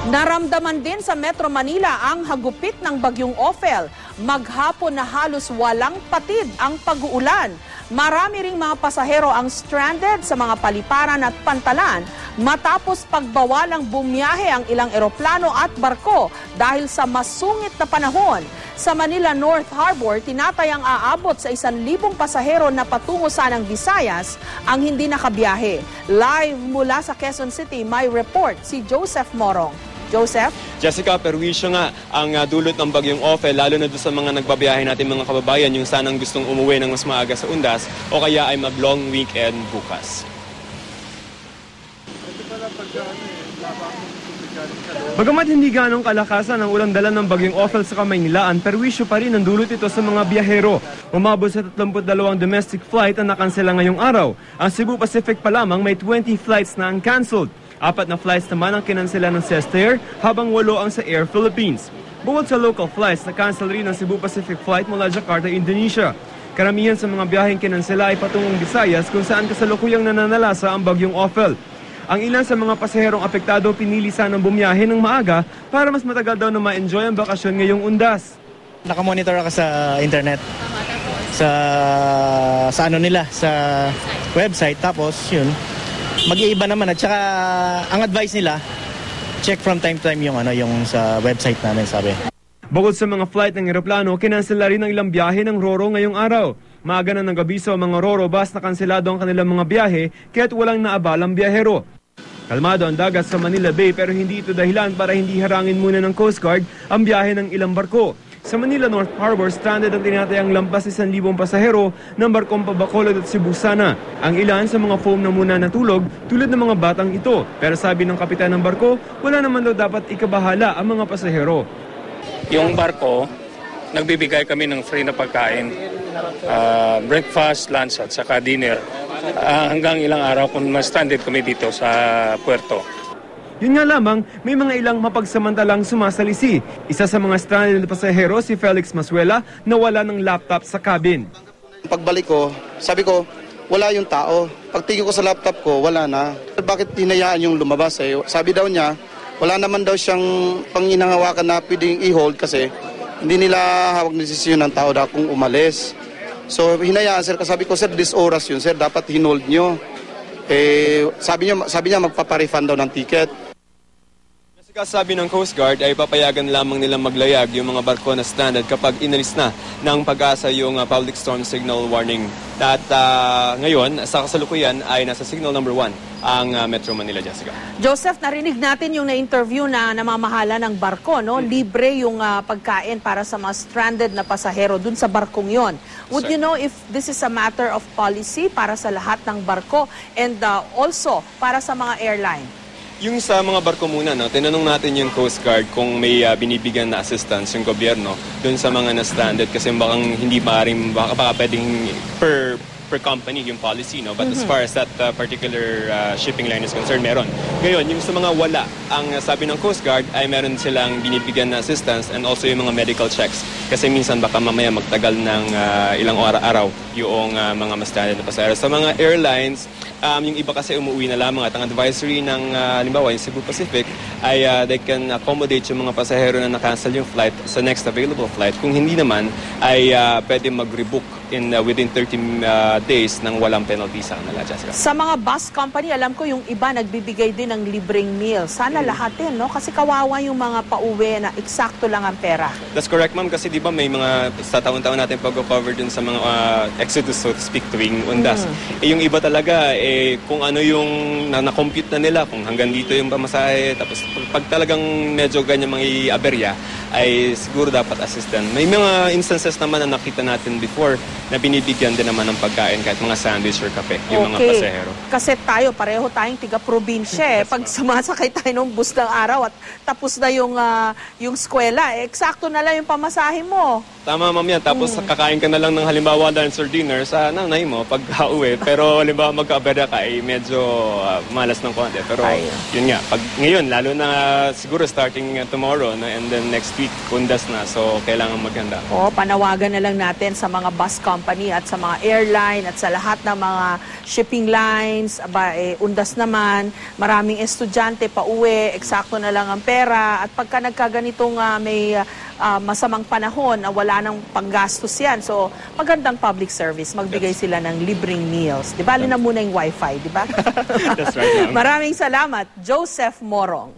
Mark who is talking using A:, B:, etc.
A: Naramdaman din sa Metro Manila ang hagupit ng bagyong Ophel. Maghapon na halos walang patid ang pag-uulan. Marami ring mga pasahero ang stranded sa mga paliparan at pantalan matapos pagbawalang bumiyahe ang ilang eroplano at barko dahil sa masungit na panahon. Sa Manila North Harbor, tinatayang aabot sa 1,000 pasahero na patungo sanang Visayas ang hindi nakabiyahe. Live mula sa Quezon City, may report si Joseph Morong. Joseph?
B: Jessica, perwisyo nga ang dulot ng bagyong Ophel, lalo na doon sa mga nagbabiyahe natin mga kababayan, yung sanang gustong umuwi ng mas maaga sa Undas o kaya ay mag-long weekend bukas.
C: Bagamat hindi ganong kalakasan ang ulang dala ng bagyong Ophel sa Kamaynilaan, perwisyo pa rin ang dulot ito sa mga biyahero. Umabot sa 32 domestic flight ang nakansela ngayong araw. Ang Cebu Pacific pa lamang may 20 flights na ang cancelled. 4 na flights naman ang kinansela ng Cestair, habang 8 ang sa Air Philippines. Bukod sa local flights, na-cancel rin ang Cebu Pacific flight mula Jakarta, Indonesia. Karamihan sa mga biyaheng kinansela ay patungong Visayas kung saan kasalukuyang nananalasa ang bagyong Ophel. Ang ilan sa mga pasaherong apektado pinili sanang bumiyahe ng maaga para mas matagal daw na ma-enjoy ang bakasyon ngayong Undas.
D: Nakamonitor ako sa internet, sa ano nila, sa website, tapos yun. Mag-iiba naman at saka ang advice nila, check from time to time yung sa website namin, sabi.
C: Bukod sa mga flight ng eroplano, kinansela rin ang ilang biyahe ng Roro ngayong araw. Maaga na nag-abiso ang mga Roro bus na kanselado ang kanilang mga biyahe kaya't walang naabalang biyahero. Kalmado ang dagat sa Manila Bay pero hindi ito dahilan para hindi harangin muna ng Coast Guard ang biyahe ng ilang barko. Sa Manila North Harbor, stranded ang tinatayang lampas 1,000 pasahero ng barkong Bacolod at Cebu Sana. Ang ilan sa mga foam na muna natulog tulad ng mga batang ito. Pero sabi ng kapitan ng barko, wala naman daw dapat ikabahala ang mga pasahero.
E: Yung barko, nagbibigay kami ng free na pagkain, breakfast, lunch at saka dinner. Hanggang ilang araw kung ma-stranded kami dito sa puerto.
C: Yun nga lamang, may mga ilang mapagsamantalang sumasalisi. Isa sa mga stranded na pasahero, si Felix Masuela, nawala ng laptop sa cabin.
F: Pagbalik ko, sabi ko, wala yung tao. Pagtingin ko sa laptop ko, wala na. Bakit hinayaan yung lumabas? Sabi daw niya, wala naman daw siyang panginangawakan na pwedeng i-hold kasi hindi nila hawak na desisyon ng tao daw kung umalis. So hinayaan, sir. Sabi ko, sir, this oras yun, sir. Dapat hinold nyo. Sabi niya magpaparefund daw ng ticket.
B: Sabi ng Coast Guard ay papayagan lamang nilang maglayag yung mga barko na stranded kapag inalis na ng Pag-asa yung public storm signal warning. At ngayon, sa kasalukuyan ay nasa signal number 1 ang Metro Manila, Jessica.
A: Joseph, narinig natin yung na-interview na namamahala ng barko, no? Libre yung pagkain para sa mga stranded na pasahero dun sa barkong yon. Would you know if this is a matter of policy para sa lahat ng barko and also para sa mga airline?
B: Yung sa mga barko muna, no, tinanong natin yung Coast Guard kung may binibigyan na assistance yung gobyerno doon sa mga na-stranded kasi baka pwedeng per company yung policy, no? But as far as that particular shipping line is concerned, meron. Ngayon, yung sa mga wala, ang sabi ng Coast Guard ay meron silang binibigyan na assistance and also yung mga medical checks. Kasi minsan baka mamaya magtagal ng ilang araw yung mga ma-stranded na pasahero. Sa mga airlines, yung iba kasi umuwi na lamang at ang advisory ng halimbawa yung Cebu Pacific ay they can accommodate yung mga pasahero na na-cancel yung flight sa next available flight. Kung hindi naman ay pwede mag-rebook within 30 days nang walang penalty sa kanila, Jessica.
A: Sa mga bus company, alam ko yung iba nagbibigay din ng libreng meal. Sana lahat din, no? Kasi kawawa yung mga pauwi na eksakto lang ang pera.
B: That's correct, ma'am. Kasi di ba may mga sa taon-taon natin pag-cover dun sa mga exodus, so to speak, tuwing Undas. Yung iba talaga, kung ano yung na-compute na nila, kung hanggang dito yung pamasahe, tapos pag talagang medyo ganyan mga aberya, ay siguro dapat assistant. May mga instances naman na nakita natin before na binibigyan din naman ng pagkain kahit mga sandwich or kape yung mga pasahero.
A: Kasi pareho tayong tiga-probinsya. Pag sumasakay tayo ng bus ng araw at tapos na yung eskwela, eksakto na lang yung pamasahe mo.
B: Tama, ma'am, yan. Tapos kakain ka na lang ng halimbawa lunch or dinner sa nanay mo pag uwi. Pero halimbawa magka-abera ka ay medyo malas ng konti. Pero yun nga, pag ngayon, lalo na siguro starting tomorrow and then next week, undas na. So, kailangan maghanda.
A: O, panawagan na lang natin sa mga bus company at sa mga airline at sa lahat ng mga shipping lines. Undas naman, maraming estudyante pauwi, eksakto na lang ang pera. At pagka nagkaganitong may masamang panahon na wala nang panggastos yan. So, magandang public service. Magbigay sila ng libreng meals. Di ba? Alin na muna yung wifi, di ba?
B: That's right, ma'am.
A: Maraming salamat, Joseph Morong.